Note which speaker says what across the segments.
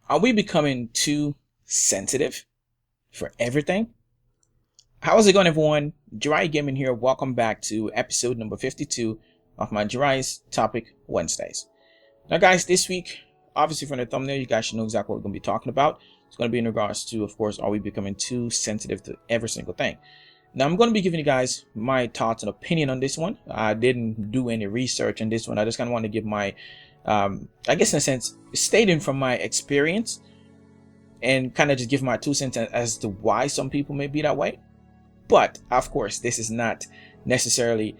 Speaker 1: Are we becoming too sensitive for everything? How's it going, everyone? JiraiyaGaming here. Welcome back to episode number 52 of my Jiraiya's Topic Wednesdays. Now, guys, this week, obviously from the thumbnail, you guys should know exactly what we're going to be talking about. It's going to be in regards to, of course, are we becoming too sensitive to every single thing? Now, I'm going to be giving you guys my thoughts and opinion on this one. I didn't do any research on this one. I just kind of want to give my, I guess in a sense, stating from my experience and kind of just give my 2 cents as to why some people may be that way. But of course, this is not necessarily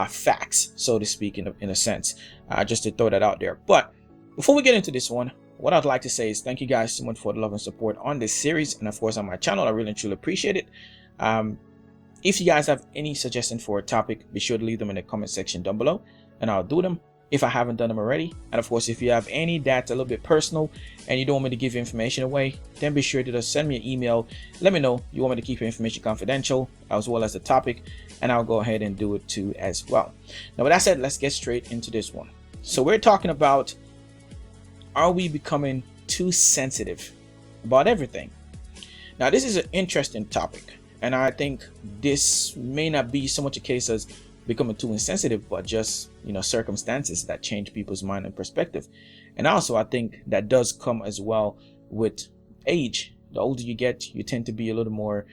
Speaker 1: facts, so to speak, in a sense, just to throw that out there. But before we get into this one, what I'd like to say is thank you guys so much for the love and support on this series, and of course on my channel. I really and truly appreciate it. If you guys have any suggestions for a topic, be sure to leave them in the comment section down below, and I'll do them if I haven't done them already. And of course, if you have any that's a little bit personal and you don't want me to give your information away, then be sure to just send me an email. Let me know you want me to keep your information confidential as well as the topic, and I'll go ahead and do it too as well. Now, with that said, let's get straight into this one. So we're talking about, are we becoming too sensitive about everything? Now, this is an interesting topic, and I think this may not be so much a case as becoming too insensitive, but just, circumstances that change people's mind and perspective. And also, I think that does come as well with age. The older you get, you tend to be a little more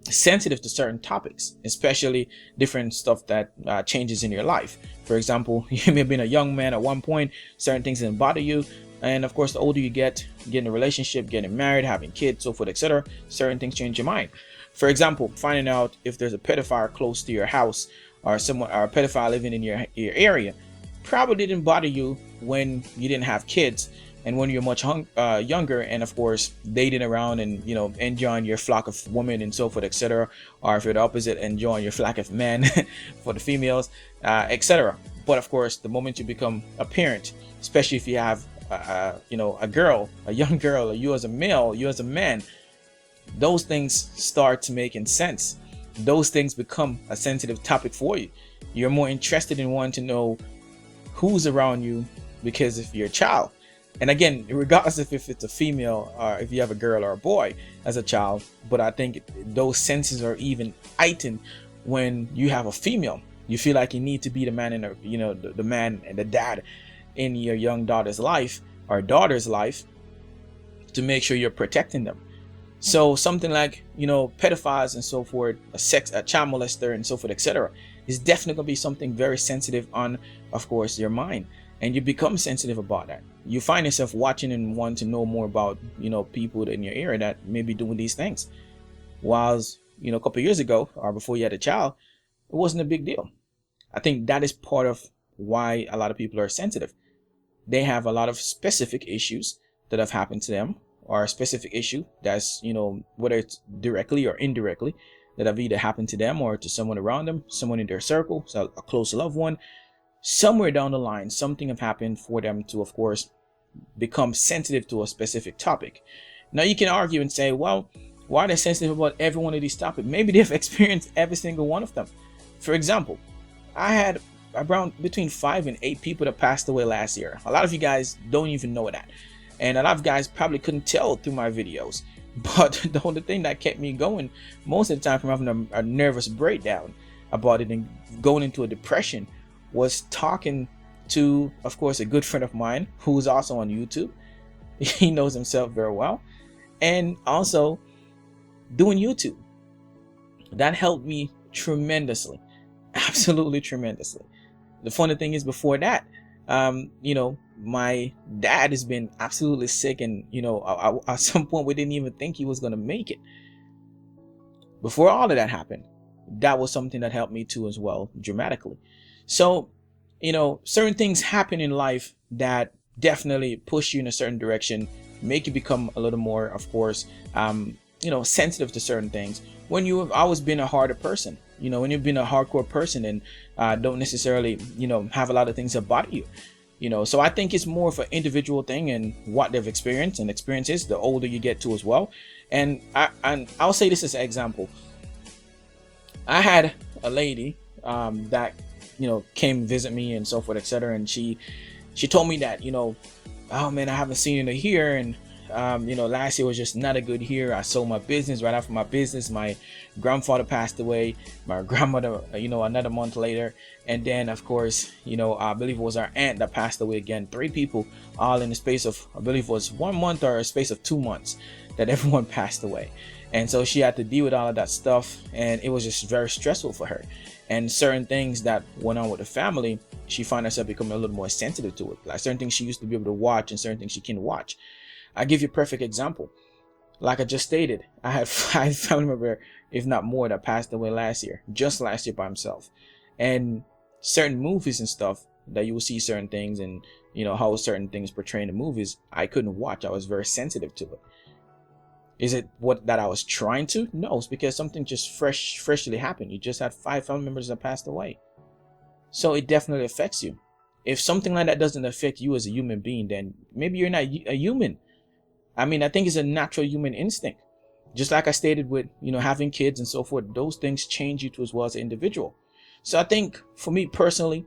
Speaker 1: sensitive to certain topics, especially different stuff that changes in your life. For example, you may have been a young man at one point, certain things didn't bother you. And of course, the older you get in a relationship, getting married, having kids, so forth, etc., certain things change your mind. For example, finding out if there's a pedophile close to your house, or someone, or a pedophile living in your area, probably didn't bother you when you didn't have kids and when you're much younger, and of course dating around and enjoying your flock of women and so forth, etc., or if you're the opposite, enjoying your flock of men for the females, etc. But of course, the moment you become a parent, especially if you have a girl, a young girl, or you as a male, you as a man, those things start to making sense. Those things become a sensitive topic for you. You're more interested in wanting to know who's around you because if you're a child. And again, regardless of if it's a female or if you have a girl or a boy as a child, but I think those senses are even heightened when you have a female. You feel like you need to be the man in the man and the dad in your young daughter's life or daughter's life to make sure you're protecting them. So something like, pedophiles and so forth, a child molester and so forth, etc., is definitely going to be something very sensitive on, of course, your mind. And you become sensitive about that. You find yourself watching and want to know more about, people in your area that may be doing these things. Whilst, a couple of years ago or before you had a child, it wasn't a big deal. I think that is part of why a lot of people are sensitive. They have a lot of specific issues that have happened to them, or a specific issue that's, whether it's directly or indirectly, that have either happened to them or to someone around them, someone in their circle, so a close loved one. Somewhere down the line, something have happened for them to, of course, become sensitive to a specific topic. Now, you can argue and say, well, why are they sensitive about every one of these topics? Maybe they've experienced every single one of them. For example, I had around between 5 and 8 people that passed away last year. A lot of you guys don't even know that. And a lot of guys probably couldn't tell through my videos. But the only thing that kept me going most of the time from having a nervous breakdown about it and going into a depression was talking to, of course, a good friend of mine who's also on YouTube. He knows himself very well. And also doing YouTube. That helped me tremendously. Absolutely tremendously. The funny thing is, before that, my dad has been absolutely sick, and at some point we didn't even think he was going to make it. Before all of that happened, that was something that helped me too as well, dramatically. So certain things happen in life that definitely push you in a certain direction, make you become a little more, of course, sensitive to certain things when you have always been a harder person. When you've been a hardcore person and don't necessarily have a lot of things that bother you. So I think it's more of an individual thing and what they've experienced, and experiences the older you get to as well. And I'll say this as an example. I had a lady that came visit me and so forth, etc., and she told me that oh man, I haven't seen you in a year, and you know, last year was just not a good year. I sold my business. Right after my business, my grandfather passed away, my grandmother, you know, another month later, and then of course, you know, I believe it was our aunt that passed away again. 3 people all in the space of, I believe it was 1 month or a space of 2 months that everyone passed away. And so she had to deal with all of that stuff, and it was just very stressful for her. And certain things that went on with the family, she found herself becoming a little more sensitive to it. Like certain things she used to be able to watch and certain things she can't watch. I give you a perfect example. Like I just stated, I had 5 family members, if not more, that passed away last year, just last year by himself. And certain movies and stuff that you will see certain things, and you know how certain things portray in the movies, I couldn't watch. I was very sensitive to it. Is it what that I was trying to? No, it's because something just freshly happened. You just had 5 family members that passed away. So it definitely affects you. If something like that doesn't affect you as a human being, then maybe you're not a human. I mean, I think it's a natural human instinct. Just like I stated with, you know, having kids and so forth, those things change you to as well as an individual. So I think for me personally,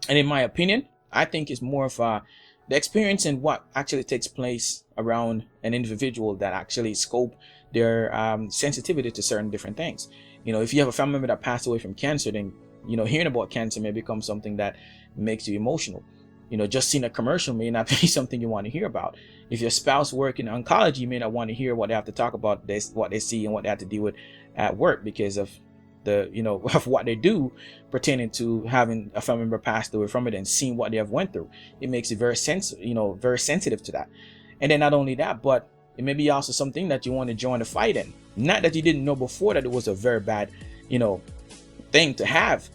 Speaker 1: and in my opinion, I think it's more of the experience and what actually takes place around an individual that actually scope their sensitivity to certain different things. You know, if you have a family member that passed away from cancer, then, you know, hearing about cancer may become something that makes you emotional. You know, just seeing a commercial may not be something you want to hear about. If your spouse works in oncology, you may not want to hear what they have to talk about, this, what they see and what they have to deal with at work because of the, you know, of what they do pertaining to having a family member passed away from it and seeing what they have went through. It makes you very very sensitive to that. And then not only that, but it may be also something that you want to join the fight in. Not that you didn't know before that it was a very bad, you know, thing to have,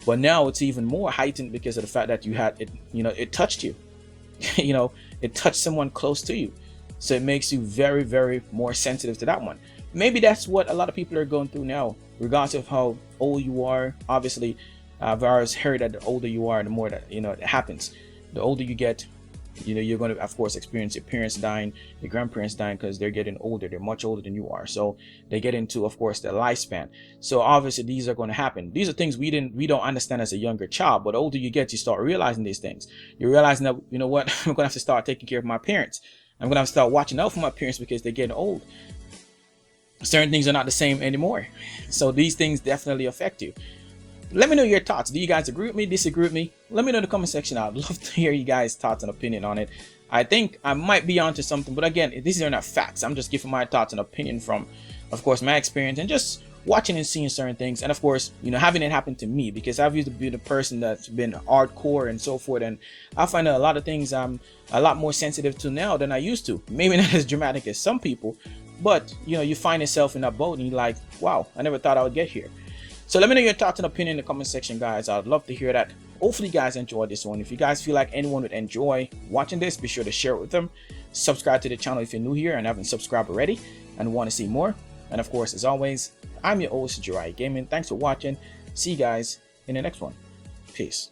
Speaker 1: but now it's even more heightened because of the fact that you had it, you know, it touched you. You know, it touched someone close to you. So it makes you very, very more sensitive to that one. Maybe that's what a lot of people are going through now, regardless of how old you are. Obviously, I've always heard that the older you are, the more that, you know, it happens. The older you get, you know, you're going to, of course, experience your parents dying, your grandparents dying, because they're getting older. They're much older than you are. So they get into, of course, their lifespan. So obviously these are going to happen. These are things we don't understand as a younger child, but the older you get, you start realizing these things. You're realizing that, you know what, I'm going to have to start taking care of my parents. I'm going to have to start watching out for my parents because they're getting old. Certain things are not the same anymore. So these things definitely affect you. Let me know your thoughts. Do you guys agree with me, disagree with me? Let me know in the comment section. I'd love to hear you guys' thoughts and opinion on it. I think I might be onto something, but again, these are not facts. I'm just giving my thoughts and opinion from, of course, my experience and just watching and seeing certain things. And of course, you know, having it happen to me, because I've used to be the person that's been hardcore and so forth. And I find that a lot of things I'm a lot more sensitive to now than I used to. Maybe not as dramatic as some people, but you know, you find yourself in that boat and you're like, wow, I never thought I would get here. So let me know your thoughts and opinion in the comment section, guys. I'd love to hear that. Hopefully you guys enjoyed this one. If you guys feel like anyone would enjoy watching this, be sure to share it with them. Subscribe to the channel if you're new here and haven't subscribed already and want to see more. And of course, as always, I'm your host, JiraiyaGaming. Thanks for watching. See you guys in the next one. Peace.